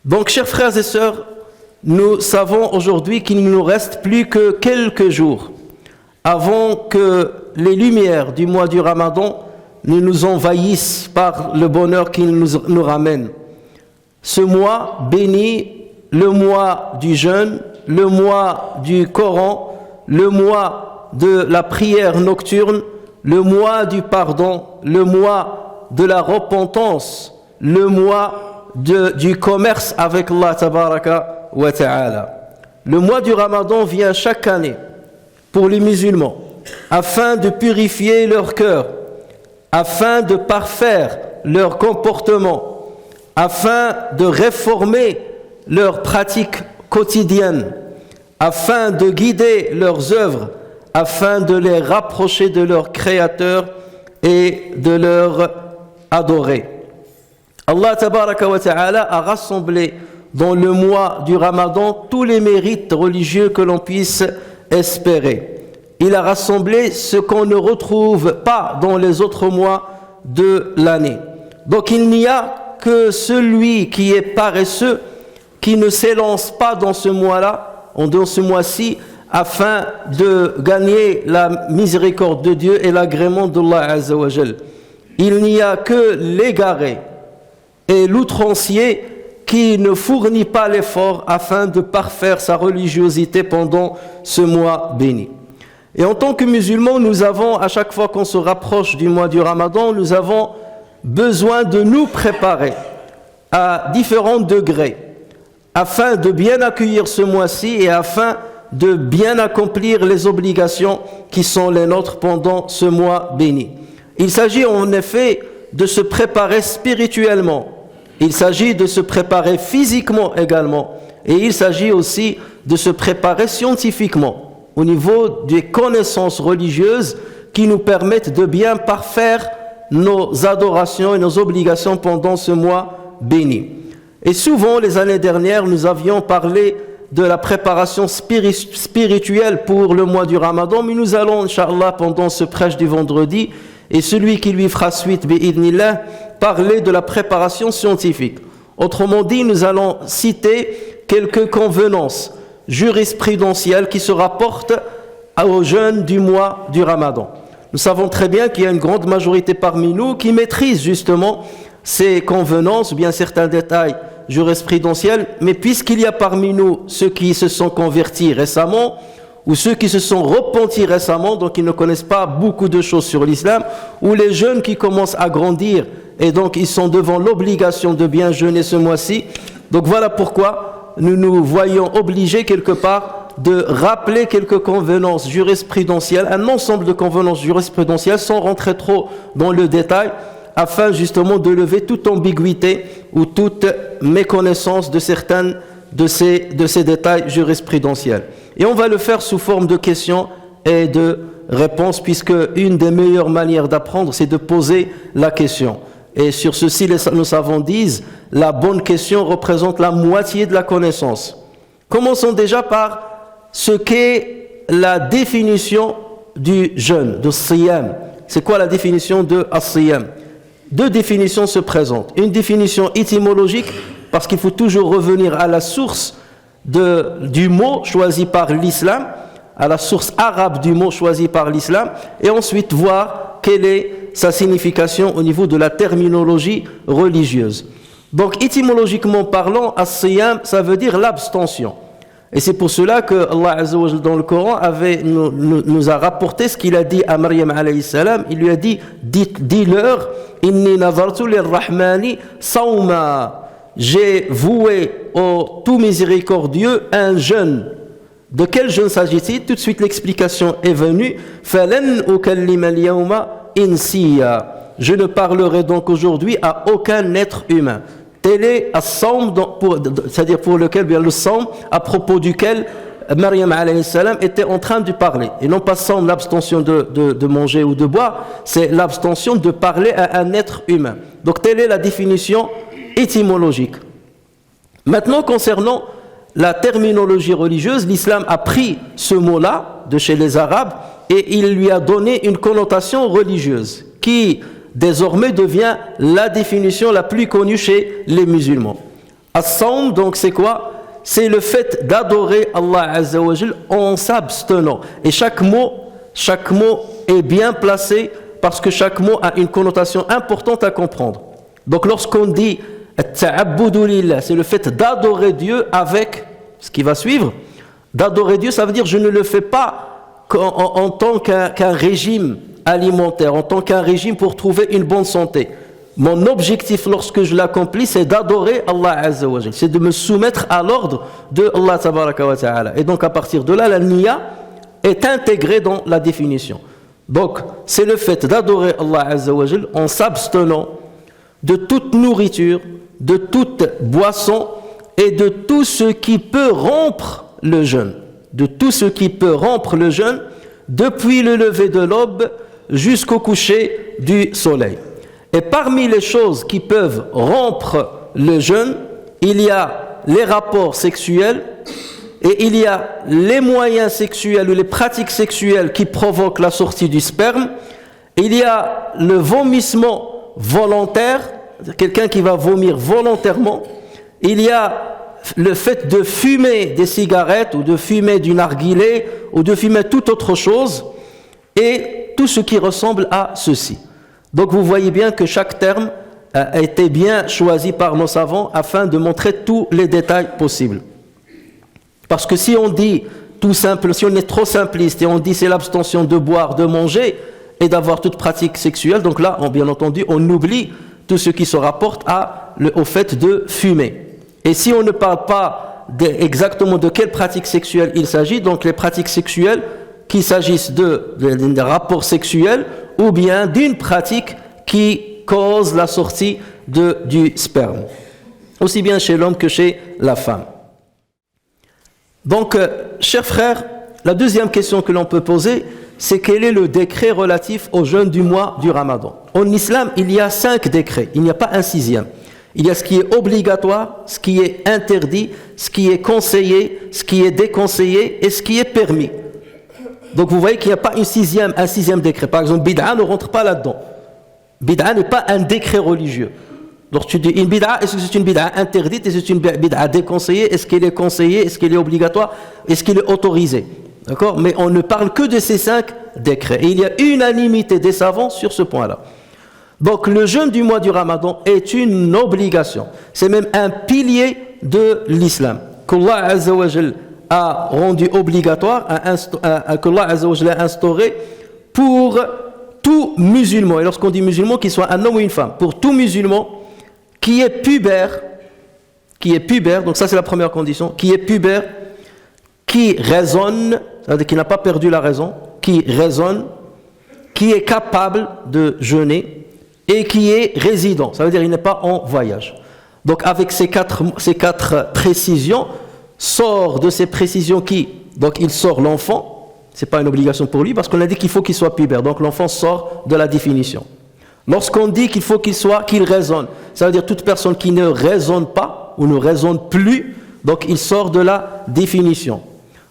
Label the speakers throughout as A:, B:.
A: Donc, chers frères et sœurs, nous savons aujourd'hui qu'il ne nous reste plus que quelques jours avant que les lumières du mois du Ramadan ne nous envahissent par le bonheur qu'il nous ramène. Ce mois béni, le mois du jeûne, le mois du Coran, le mois de la prière nocturne, le mois du pardon, le mois de la repentance, le mois du commerce avec Allah tabaraka wa ta'ala. Le mois du Ramadan vient chaque année pour les musulmans afin de purifier leur cœur, afin de parfaire leur comportement, afin de réformer leurs pratiques quotidiennes, afin de guider leurs œuvres, afin de les rapprocher de leur Créateur et de leur adorer. Allah tabaraka wa ta'ala a rassemblé dans le mois du Ramadan tous les mérites religieux que l'on puisse espérer. Il a rassemblé ce qu'on ne retrouve pas dans les autres mois de l'année. Donc il n'y a que celui qui est paresseux, qui ne s'élance pas dans ce mois-là, dans ce mois-ci, afin de gagner la miséricorde de Dieu et l'agrément d'Allah Azza wa Jal. Il n'y a que l'égaré et l'outrancier qui ne fournit pas l'effort afin de parfaire sa religiosité pendant ce mois béni. Et en tant que musulmans, nous avons, à chaque fois qu'on se rapproche du mois du Ramadan, nous avons besoin de nous préparer à différents degrés afin de bien accueillir ce mois-ci et afin de bien accomplir les obligations qui sont les nôtres pendant ce mois béni. Il s'agit en effet de se préparer spirituellement. Il s'agit de se préparer physiquement également. Et il s'agit aussi de se préparer scientifiquement au niveau des connaissances religieuses qui nous permettent de bien parfaire nos adorations et nos obligations pendant ce mois béni. Et souvent, les années dernières, nous avions parlé de la préparation spirituelle pour le mois du Ramadan, mais nous allons, Inch'Allah, pendant ce prêche du vendredi, et celui qui lui fera suite, bi'idnillah, parler de la préparation scientifique. Autrement dit, nous allons citer quelques convenances jurisprudentielles qui se rapportent aux jeûnes du mois du Ramadan. Nous savons très bien qu'il y a une grande majorité parmi nous qui maîtrise justement ces convenances, ou bien certains détails jurisprudentiels, mais puisqu'il y a parmi nous ceux qui se sont convertis récemment, ou ceux qui se sont repentis récemment, donc ils ne connaissent pas beaucoup de choses sur l'islam, ou les jeunes qui commencent à grandir, et donc ils sont devant l'obligation de bien jeûner ce mois-ci. Donc voilà pourquoi nous nous voyons obligés quelque part de rappeler quelques convenances jurisprudentielles, un ensemble de convenances jurisprudentielles sans rentrer trop dans le détail, afin justement de lever toute ambiguïté ou toute méconnaissance de certaines de ces détails jurisprudentiels. Et on va le faire sous forme de questions et de réponses, puisque une des meilleures manières d'apprendre, c'est de poser la question. Et sur ceci, nos savants disent, la bonne question représente la moitié de la connaissance. Commençons déjà par ce qu'est la définition du jeûne, de siyam. C'est quoi la définition de as-siyam? Deux définitions se présentent. Une définition étymologique, parce qu'il faut toujours revenir à la source du mot choisi par l'islam, à la source arabe du mot choisi par l'islam, et ensuite voir quelle est sa signification au niveau de la terminologie religieuse. Donc étymologiquement parlant, as-siyam, ça veut dire l'abstention. Et c'est pour cela que Allah Azza wa Jalla dans le Coran nous a rapporté ce qu'il a dit à Maryam alayhi salam. Il lui a dit, dis-leur, inni nazartu lirrahmani sawma. J'ai voué au tout miséricordieux un jeûne. De quel jeûne s'agit-il? Tout de suite l'explication est venue. Falan ukallima al-yawma insiya. Je ne parlerai donc aujourd'hui à aucun être humain. Tel est as-sawm, c'est-à-dire pour lequel, bien le sawm, à propos duquel Maryam alayhi salam était en train de parler. Et non pas sawm, l'abstention de manger ou de boire, c'est l'abstention de parler à un être humain. Donc telle est la définition étymologique. Maintenant, concernant la terminologie religieuse, l'islam a pris ce mot-là de chez les Arabes et il lui a donné une connotation religieuse qui désormais devient la définition la plus connue chez les musulmans. As-sawm, donc c'est quoi? C'est le fait d'adorer Allah Azza wa Jal en s'abstenant. Et chaque mot est bien placé parce que chaque mot a une connotation importante à comprendre. Donc lorsqu'on dit at-ta'abbudu lillah, c'est le fait d'adorer Dieu avec ce qui va suivre. D'adorer Dieu, ça veut dire je ne le fais pas en tant qu'un régime alimentaire, en tant qu'un régime pour trouver une bonne santé. Mon objectif lorsque je l'accomplis, c'est d'adorer Allah Azza wa Jal, c'est de me soumettre à l'ordre de Allah Tabaraka wa Ta'ala. Et donc à partir de là, la niya est intégrée dans la définition. Donc c'est le fait d'adorer Allah Azza wa Jal en s'abstenant de toute nourriture, de toute boisson et de tout ce qui peut rompre le jeûne. De tout ce qui peut rompre le jeûne depuis le lever de l'aube jusqu'au coucher du soleil. Et parmi les choses qui peuvent rompre le jeûne, il y a les rapports sexuels et il y a les moyens sexuels ou les pratiques sexuelles qui provoquent la sortie du sperme. Il y a le vomissement volontaire, quelqu'un qui va vomir volontairement. Il y a le fait de fumer des cigarettes ou de fumer du narguilé ou de fumer toute autre chose et tout ce qui ressemble à ceci. Donc vous voyez bien que chaque terme a été bien choisi par nos savants afin de montrer tous les détails possibles. Parce que si on dit tout simple, si on est trop simpliste et on dit c'est l'abstention de boire, de manger et d'avoir toute pratique sexuelle, donc là, bien entendu, on oublie tout ce qui se rapporte au fait de fumer. Et si on ne parle pas exactement de quelle pratique sexuelle il s'agit, donc les pratiques sexuelles, qu'il s'agisse de rapports sexuels ou bien d'une pratique qui cause la sortie du sperme, aussi bien chez l'homme que chez la femme. Donc, chers frères, la deuxième question que l'on peut poser, c'est quel est le décret relatif au jeûne du mois du Ramadan. En islam, il y a 5 décrets, il n'y a pas un 6e. Il y a ce qui est obligatoire, ce qui est interdit, ce qui est conseillé, ce qui est déconseillé et ce qui est permis. Donc vous voyez qu'il n'y a pas un sixième décret. Par exemple, bid'a ne rentre pas là-dedans. Bid'a n'est pas un décret religieux. Donc tu dis une bid'a, est-ce que c'est une bid'a interdite, est-ce que c'est une bid'a déconseillée, est-ce qu'elle est conseillée, est-ce qu'elle est obligatoire, est-ce qu'elle est autorisée. D'accord? Mais on ne parle que de ces 5 décrets. Et il y a unanimité des savants sur ce point-là. Donc le jeûne du mois du Ramadan est une obligation. C'est même un pilier de l'islam. Qu'Allah Azza wa Jal a rendu obligatoire, qu'Allah Azza wa Jal a instauré pour tout musulman. Et lorsqu'on dit musulman, qu'il soit un homme ou une femme, pour tout musulman qui est pubère, donc ça c'est la première condition, qui est pubère, qui raisonne, c'est-à-dire qui n'a pas perdu la raison, qui raisonne, qui est capable de jeûner, et qui est résident, ça veut dire qu'il n'est pas en voyage. Donc avec ces quatre précisions, sort de ces précisions qui, donc il sort l'enfant, c'est pas une obligation pour lui parce qu'on a dit qu'il faut qu'il soit pubère, donc l'enfant sort de la définition. Lorsqu'on dit qu'il faut qu'il raisonne, ça veut dire toute personne qui ne raisonne pas ou ne raisonne plus, donc il sort de la définition.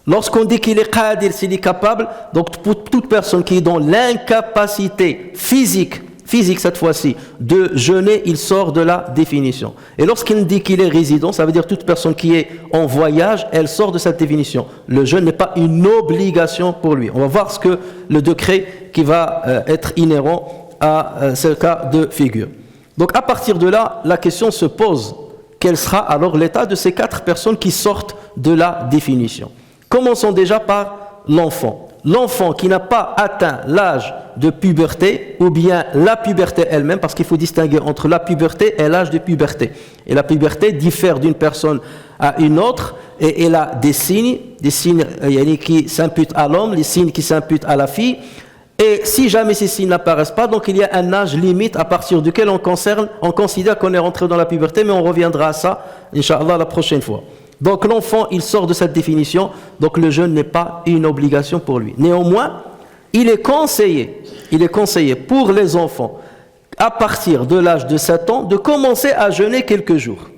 A: Lorsqu'on dit qu'il est qadir, s'il est capable, donc pour toute personne qui est dans l'incapacité physique cette fois-ci, de jeûner, il sort de la définition. Et lorsqu'il dit qu'il est résident, ça veut dire toute personne qui est en voyage, elle sort de cette définition. Le jeûne n'est pas une obligation pour lui. On va voir ce que le décret qui va être inhérent à ce cas de figure. Donc à partir de là, la question se pose, quel sera alors l'état de ces 4 personnes qui sortent de la définition? Commençons déjà par l'enfant. L'enfant qui n'a pas atteint l'âge de puberté ou bien la puberté elle-même, parce qu'il faut distinguer entre la puberté et l'âge de puberté. Et la puberté diffère d'une personne à une autre et elle a des signes qui s'imputent à l'homme, les signes qui s'imputent à la fille. Et si jamais ces signes n'apparaissent pas, donc il y a un âge limite à partir duquel on considère qu'on est rentré dans la puberté, mais on reviendra à ça, Inch'Allah, la prochaine fois. Donc l'enfant, il sort de cette définition, donc le jeûne n'est pas une obligation pour lui. Néanmoins, il est conseillé pour les enfants, à partir de l'âge de 7 ans, de commencer à jeûner quelques jours.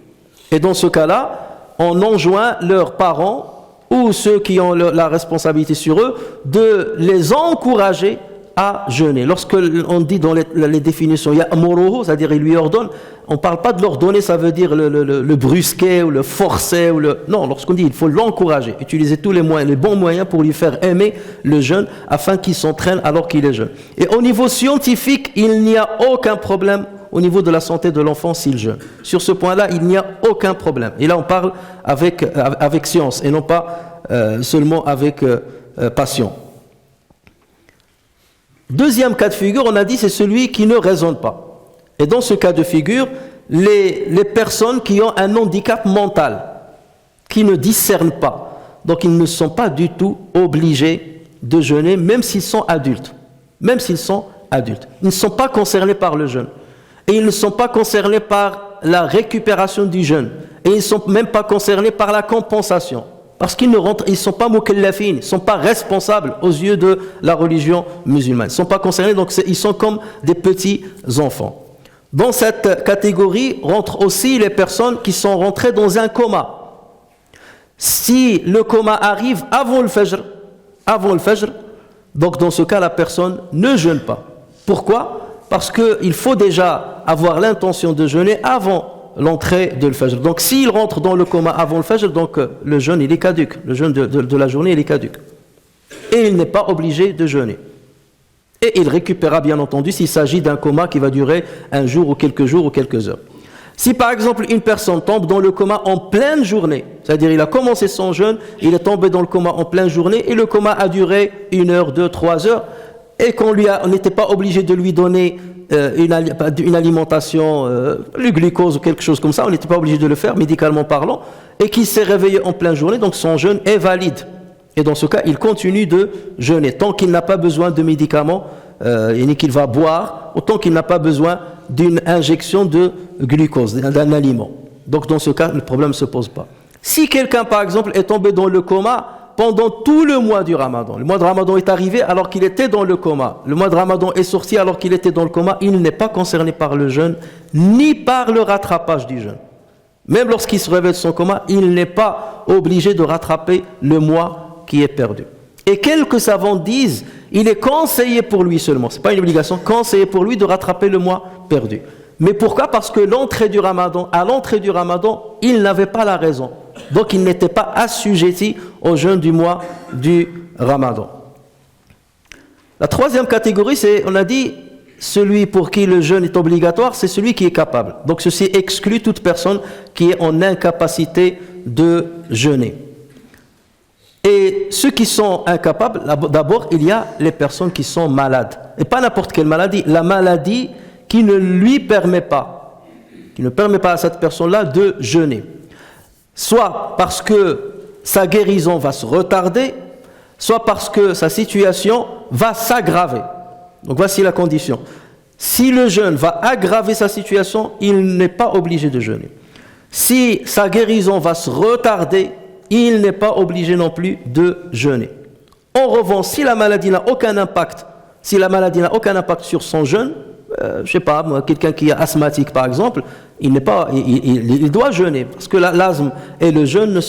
A: Et dans ce cas-là, on enjoint leurs parents ou ceux qui ont la responsabilité sur eux de les encourager à jeûner. Lorsqu'on dit dans les définitions, il y a amouruhu, c'est-à-dire il lui ordonne, on ne parle pas de l'ordonner, ça veut dire le brusquer ou le forcer. Non, lorsqu'on dit il faut l'encourager, utiliser tous les moyens, les bons moyens pour lui faire aimer le jeûne afin qu'il s'entraîne alors qu'il est jeune. Et au niveau scientifique, il n'y a aucun problème au niveau de la santé de l'enfant s'il jeûne. Sur ce point-là, il n'y a aucun problème. Et là, on parle avec science et non pas seulement avec passion. Deuxième cas de figure, on a dit, c'est celui qui ne raisonne pas. Et dans ce cas de figure, les personnes qui ont un handicap mental, qui ne discernent pas, donc ils ne sont pas du tout obligés de jeûner, même s'ils sont adultes. Même s'ils sont adultes. Ils ne sont pas concernés par le jeûne. Et ils ne sont pas concernés par la récupération du jeûne. Et ils ne sont même pas concernés par la compensation. Parce qu'ils ne sont pas mukallafin, ils ne sont pas responsables aux yeux de la religion musulmane. Ils ne sont pas concernés, donc ils sont comme des petits enfants. Dans cette catégorie rentrent aussi les personnes qui sont rentrées dans un coma. Si le coma arrive avant le fajr, donc dans ce cas, la personne ne jeûne pas. Pourquoi ? Parce qu'il faut déjà avoir l'intention de jeûner avant l'entrée de l'Fajr. Donc s'il rentre dans le coma avant le Fajr, donc le jeûne il est caduc, le jeûne de la journée il est caduc. Et il n'est pas obligé de jeûner. Et il récupérera bien entendu s'il s'agit d'un coma qui va durer un jour ou quelques heures. Si par exemple une personne tombe dans le coma en pleine journée, c'est-à-dire il a commencé son jeûne, il est tombé dans le coma en pleine journée et le coma a duré 1 heure, 2, 3 heures, et on n'était pas obligé de lui donner une alimentation, le glucose ou quelque chose comme ça, on n'était pas obligé de le faire médicalement parlant, et qu'il s'est réveillé en pleine journée, donc son jeûne est valide. Et dans ce cas, il continue de jeûner, tant qu'il n'a pas besoin de médicaments, et qu'il va boire, autant qu'il n'a pas besoin d'une injection de glucose, d'un aliment. Donc dans ce cas, le problème ne se pose pas. Si quelqu'un, par exemple, est tombé dans le coma pendant tout le mois du Ramadan, le mois de Ramadan est arrivé alors qu'il était dans le coma, le mois de Ramadan est sorti alors qu'il était dans le coma, il n'est pas concerné par le jeûne, ni par le rattrapage du jeûne. Même lorsqu'il se réveille de son coma, il n'est pas obligé de rattraper le mois qui est perdu. Et quelques savants disent, il est conseillé pour lui seulement, ce n'est pas une obligation, conseillé pour lui de rattraper le mois perdu. Mais pourquoi ? Parce que à l'entrée du Ramadan, il n'avait pas la raison. Donc il n'était pas assujetti au jeûne du mois du Ramadan. La troisième catégorie, c'est, on a dit, celui pour qui le jeûne est obligatoire, c'est celui qui est capable. Donc ceci exclut toute personne qui est en incapacité de jeûner. Et ceux qui sont incapables, d'abord, il y a les personnes qui sont malades. Et pas n'importe quelle maladie, la maladie qui ne lui permet pas, à cette personne-là de jeûner. Soit parce que sa guérison va se retarder, soit parce que sa situation va s'aggraver. Donc voici la condition. Si le jeûne va aggraver sa situation, il n'est pas obligé de jeûner. Si sa guérison va se retarder, il n'est pas obligé non plus de jeûner. En revanche, si la maladie n'a aucun impact sur son jeûne, je ne sais pas, quelqu'un qui est asthmatique par exemple, il doit jeûner, parce que l'asthme et le jeûne,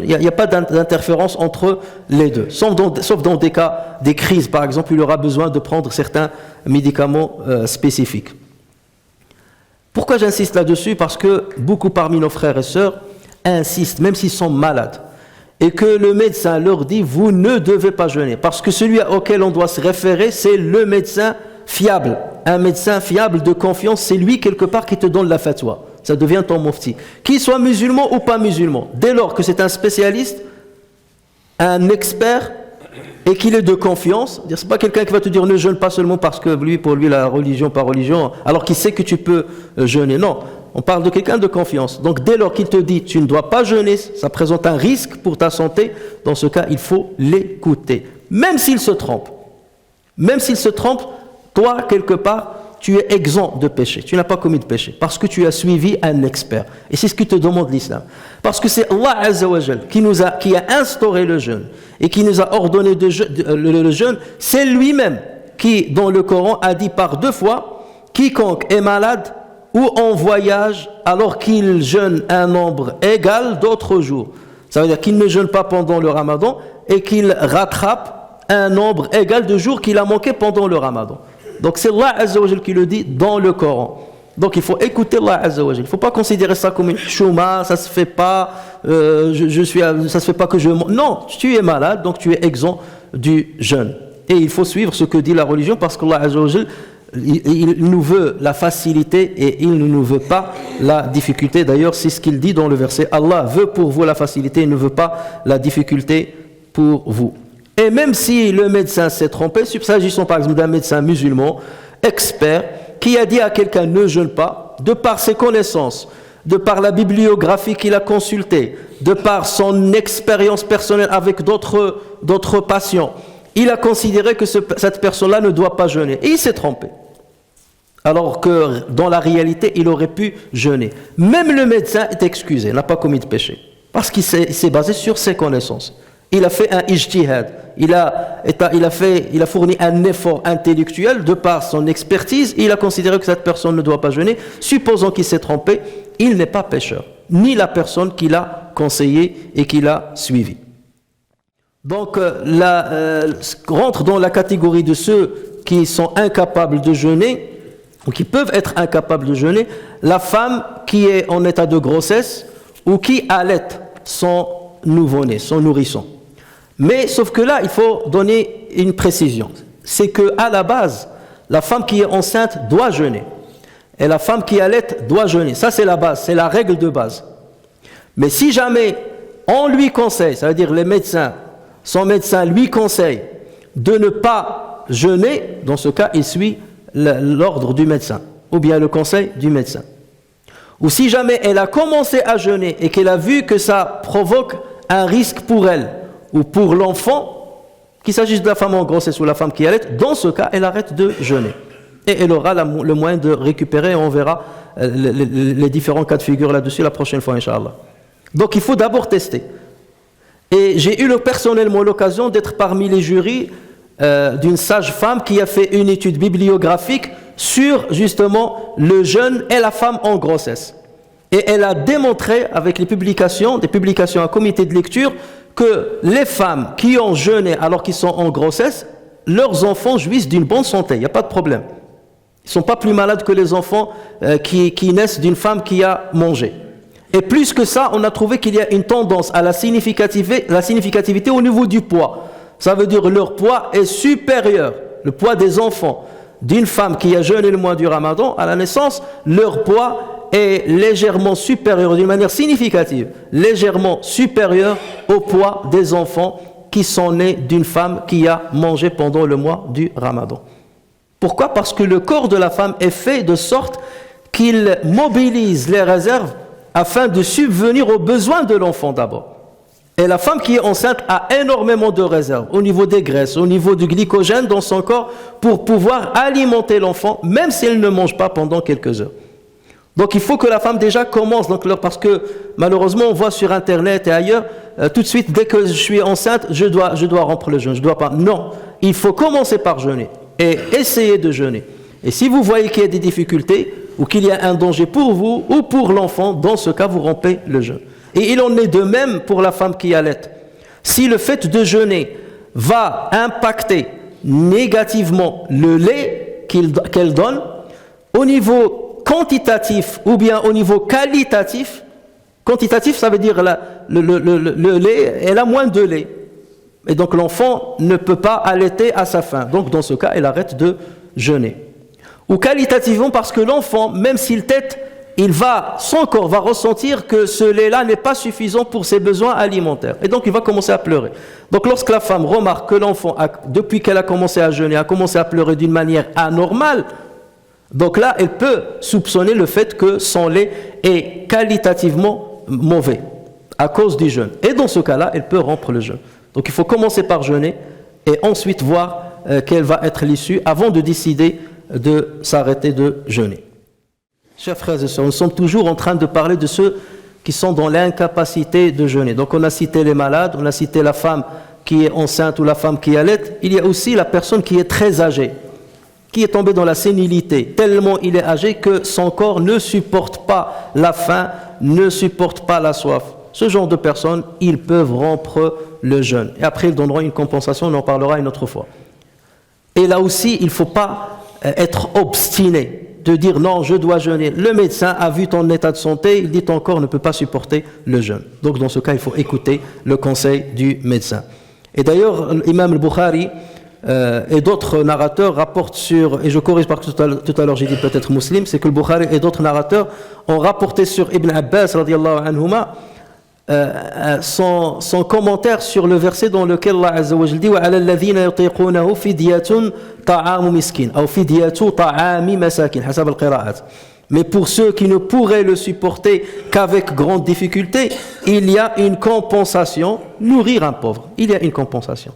A: il n'y a pas d'interférence entre les deux, sauf dans des cas, des crises par exemple, il aura besoin de prendre certains médicaments spécifiques. Pourquoi j'insiste là-dessus ? Parce que beaucoup parmi nos frères et sœurs insistent, même s'ils sont malades, et que le médecin leur dit, vous ne devez pas jeûner, parce que celui auquel on doit se référer, c'est le médecin fiable. Un médecin fiable de confiance, c'est lui quelque part qui te donne la fatwa. Ça devient ton mufti. Qu'il soit musulman ou pas musulman, dès lors que c'est un spécialiste, un expert, et qu'il est de confiance, c'est pas quelqu'un qui va te dire ne jeûne pas seulement parce que pour lui la religion par religion, alors qu'il sait que tu peux jeûner. Non, on parle de quelqu'un de confiance. Donc dès lors qu'il te dit tu ne dois pas jeûner, ça présente un risque pour ta santé, dans ce cas il faut l'écouter, même s'il se trompe. Même s'il se trompe, toi, quelque part, tu es exempt de péché. Tu n'as pas commis de péché parce que tu as suivi un expert. Et c'est ce que te demande l'islam. Parce que c'est Allah Azza wa Jal qui a instauré le jeûne et qui nous a ordonné le jeûne. C'est lui-même qui, dans le Coran, a dit par 2 fois, quiconque est malade ou en voyage alors qu'il jeûne un nombre égal d'autres jours. Ça veut dire qu'il ne jeûne pas pendant le Ramadan et qu'il rattrape un nombre égal de jours qu'il a manqué pendant le Ramadan. Donc c'est Allah Azza wa Jal qui le dit dans le Coran. Donc il faut écouter Allah Azza wa Jal. Il ne faut pas considérer ça comme une chouma, ça se fait pas, ça se fait pas que je... Non, tu es malade, donc tu es exempt du jeûne. Et il faut suivre ce que dit la religion parce qu'Allah Azza wa Jal, il nous veut la facilité et il ne nous veut pas la difficulté. D'ailleurs, c'est ce qu'il dit dans le verset. Allah veut pour vous la facilité, il ne veut pas la difficulté pour vous. Et même si le médecin s'est trompé, s'agissant par exemple d'un médecin musulman, expert, qui a dit à quelqu'un ne jeûne pas, de par ses connaissances, de par la bibliographie qu'il a consultée, de par son expérience personnelle avec d'autres patients, il a considéré que cette personne-là ne doit pas jeûner. Et il s'est trompé. Alors que dans la réalité, il aurait pu jeûner. Même le médecin est excusé, n'a pas commis de péché. Parce qu'il s'est basé sur ses connaissances. Il a fait un ijtihad, il a fourni un effort intellectuel de par son expertise, il a considéré que cette personne ne doit pas jeûner. Supposons qu'il s'est trompé, il n'est pas pécheur, ni la personne qui l'a conseillé et qui l'a suivi. Donc, rentre dans la catégorie de ceux qui sont incapables de jeûner, ou qui peuvent être incapables de jeûner, la femme qui est en état de grossesse ou qui allaite son nouveau-né, son nourrisson. Mais sauf que là, il faut donner une précision. C'est qu'à la base, la femme qui est enceinte doit jeûner. Et la femme qui allaite doit jeûner. Ça, c'est la base, c'est la règle de base. Mais si jamais on lui conseille, ça veut dire son médecin lui conseille de ne pas jeûner, dans ce cas, il suit l'ordre du médecin, ou bien le conseil du médecin. Ou si jamais elle a commencé à jeûner et qu'elle a vu que ça provoque un risque pour elle, ou pour l'enfant, qu'il s'agisse de la femme en grossesse ou la femme qui allaite, dans ce cas, elle arrête de jeûner. Et elle aura le moyen de récupérer, et on verra les différents cas de figure là-dessus la prochaine fois, Inch'Allah. Donc il faut d'abord tester. Et j'ai eu personnellement l'occasion d'être parmi les jurys d'une sage-femme qui a fait une étude bibliographique sur justement le jeûne et la femme en grossesse. Et elle a démontré avec des publications à comité de lecture, que les femmes qui ont jeûné alors qu'ils sont en grossesse, leurs enfants jouissent d'une bonne santé, il n'y a pas de problème. Ils ne sont pas plus malades que les enfants qui naissent d'une femme qui a mangé. Et plus que ça, on a trouvé qu'il y a une tendance à la significativité au niveau du poids. Ça veut dire que leur poids est supérieur, le poids des enfants d'une femme qui a jeûné le mois du Ramadan, à la naissance, leur poids est légèrement supérieur, d'une manière significative, légèrement supérieur au poids des enfants qui sont nés d'une femme qui a mangé pendant le mois du Ramadan. Pourquoi ? Parce que le corps de la femme est fait de sorte qu'il mobilise les réserves afin de subvenir aux besoins de l'enfant d'abord. Et la femme qui est enceinte a énormément de réserves au niveau des graisses, au niveau du glycogène dans son corps pour pouvoir alimenter l'enfant, même si elle ne mange pas pendant quelques heures. Donc il faut que la femme déjà commence, parce que malheureusement on voit sur internet et ailleurs, tout de suite dès que je suis enceinte, je dois rompre le jeûne, je dois pas. Non, il faut commencer par jeûner et essayer de jeûner. Et si vous voyez qu'il y a des difficultés ou qu'il y a un danger pour vous ou pour l'enfant, dans ce cas vous rompez le jeûne. Et il en est de même pour la femme qui allaite. Si le fait de jeûner va impacter négativement le lait qu'elle donne, au niveau quantitatif ou bien au niveau qualitatif, quantitatif ça veut dire le lait, elle a moins de lait. Et donc l'enfant ne peut pas allaiter à sa faim. Donc dans ce cas, elle arrête de jeûner. Ou qualitativement parce que l'enfant, même s'il tète, son corps va ressentir que ce lait-là n'est pas suffisant pour ses besoins alimentaires. Et donc, il va commencer à pleurer. Donc, lorsque la femme remarque que l'enfant, depuis qu'elle a commencé à jeûner, a commencé à pleurer d'une manière anormale, donc là, elle peut soupçonner le fait que son lait est qualitativement mauvais à cause du jeûne. Et dans ce cas-là, elle peut rompre le jeûne. Donc, il faut commencer par jeûner et ensuite voir quelle va être l'issue avant de décider de s'arrêter de jeûner. Chers frères et sœurs, nous sommes toujours en train de parler de ceux qui sont dans l'incapacité de jeûner. Donc on a cité les malades, on a cité la femme qui est enceinte ou la femme qui allait. Il y a aussi la personne qui est très âgée, qui est tombé dans la sénilité, tellement il est âgé que son corps ne supporte pas la faim, ne supporte pas la soif. Ce genre de personnes, ils peuvent rompre le jeûne. Et après, ils donneront une compensation, on en parlera une autre fois. Et là aussi, il ne faut pas être obstiné, de dire non, je dois jeûner. Le médecin a vu ton état de santé, il dit ton corps ne peut pas supporter le jeûne. Donc dans ce cas, il faut écouter le conseil du médecin. Et d'ailleurs, l'imam al-Bukhari et d'autres narrateurs rapportent sur, et je corrige parce que tout à l'heure j'ai dit peut-être Muslim, c'est que le Bukhari et d'autres narrateurs ont rapporté sur Ibn Abbas radiyallahu anhuma son commentaire sur le verset dans lequel Allah Azza wa Jalla dit wa 'ala alladhina yutiqunahu fidyatun ta'amu miskin ou fidyatu ta'ami masakin hasab al-qira'at. Mais pour ceux qui ne pourraient le supporter qu'avec grande difficulté, il y a une compensation, nourrir un pauvre. Il y a une compensation.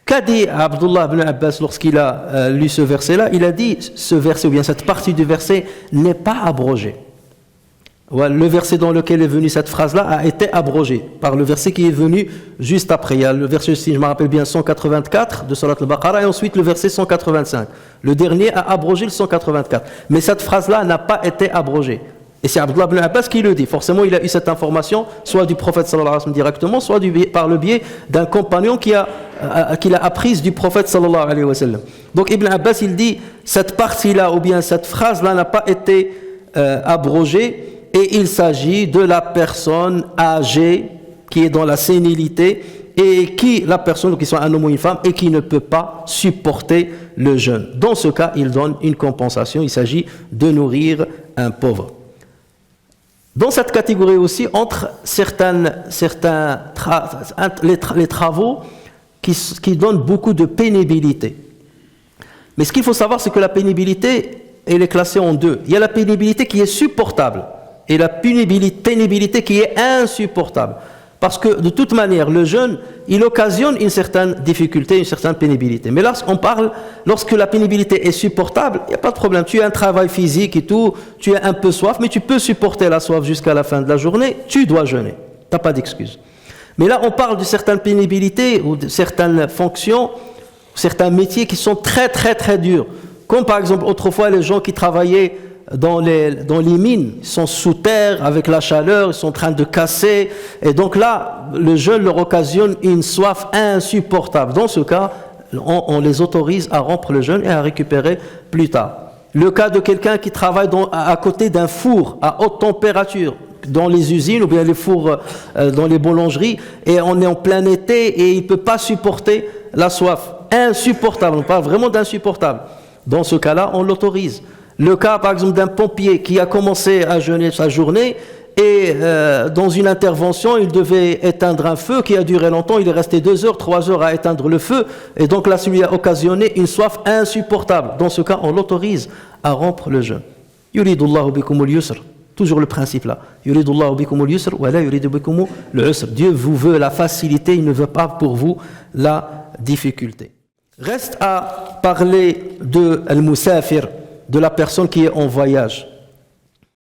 A: Qu'a dit Abdullah ibn Abbas lorsqu'il a lu ce verset-là? Il a dit ce verset, ou bien cette partie du verset, n'est pas abrogée. Le verset dans lequel est venue cette phrase-là a été abrogé par le verset qui est venu juste après. Il y a le verset, si je me rappelle bien, 184 de Surat al-Baqarah et ensuite le verset 185. Le dernier a abrogé le 184. Mais cette phrase-là n'a pas été abrogée. Et c'est Abdullah ibn Abbas qui le dit. Forcément, il a eu cette information, soit du prophète sallallahu alayhi wa sallam directement, soit par le biais d'un compagnon qu'il a apprise du prophète sallallahu alayhi wa sallam. Donc Ibn Abbas, il dit, cette partie-là, ou bien cette phrase-là n'a pas été abrogée, et il s'agit de la personne âgée qui est dans la sénilité et la personne qui soit un homme ou une femme et qui ne peut pas supporter le jeûne. Dans ce cas, il donne une compensation. Il s'agit de nourrir un pauvre. Dans cette catégorie aussi, entre les travaux qui donnent beaucoup de pénibilité. Mais ce qu'il faut savoir, c'est que la pénibilité, elle est classée en deux. Il y a la pénibilité qui est supportable et la pénibilité qui est insupportable. Parce que de toute manière, le jeûne, il occasionne une certaine difficulté, une certaine pénibilité. Mais là, on parle, lorsque la pénibilité est supportable, il n'y a pas de problème. Tu as un travail physique et tout, tu as un peu soif, mais tu peux supporter la soif jusqu'à la fin de la journée, tu dois jeûner. Tu n'as pas d'excuse. Mais là, on parle de certaines pénibilités ou de certaines fonctions, certains métiers qui sont très, très, très durs. Comme par exemple, autrefois, les gens qui travaillaient dans les mines, ils sont sous terre avec la chaleur, ils sont en train de casser, et donc là, le jeûne leur occasionne une soif insupportable. Dans ce cas, on les autorise à rompre le jeûne et à récupérer plus tard. Le cas de quelqu'un qui travaille à côté d'un four à haute température, dans les usines ou bien les fours dans les boulangeries, et on est en plein été et il ne peut pas supporter la soif. Insupportable, on parle vraiment d'insupportable. Dans ce cas-là, on l'autorise. Le cas, par exemple, d'un pompier qui a commencé à jeûner sa journée et dans une intervention, il devait éteindre un feu qui a duré longtemps. Il est resté 2 heures, 3 heures à éteindre le feu. Et donc là, ça lui a occasionné une soif insupportable. Dans ce cas, on l'autorise à rompre le jeûne. Yuridullahu bikumul yusr. Toujours le principe là. Yuridullahu bikumul yusr wa la yuridu bikumul usr. Dieu vous veut la facilité, il ne veut pas pour vous la difficulté. Reste à parler de al-musafir, de la personne qui est en voyage.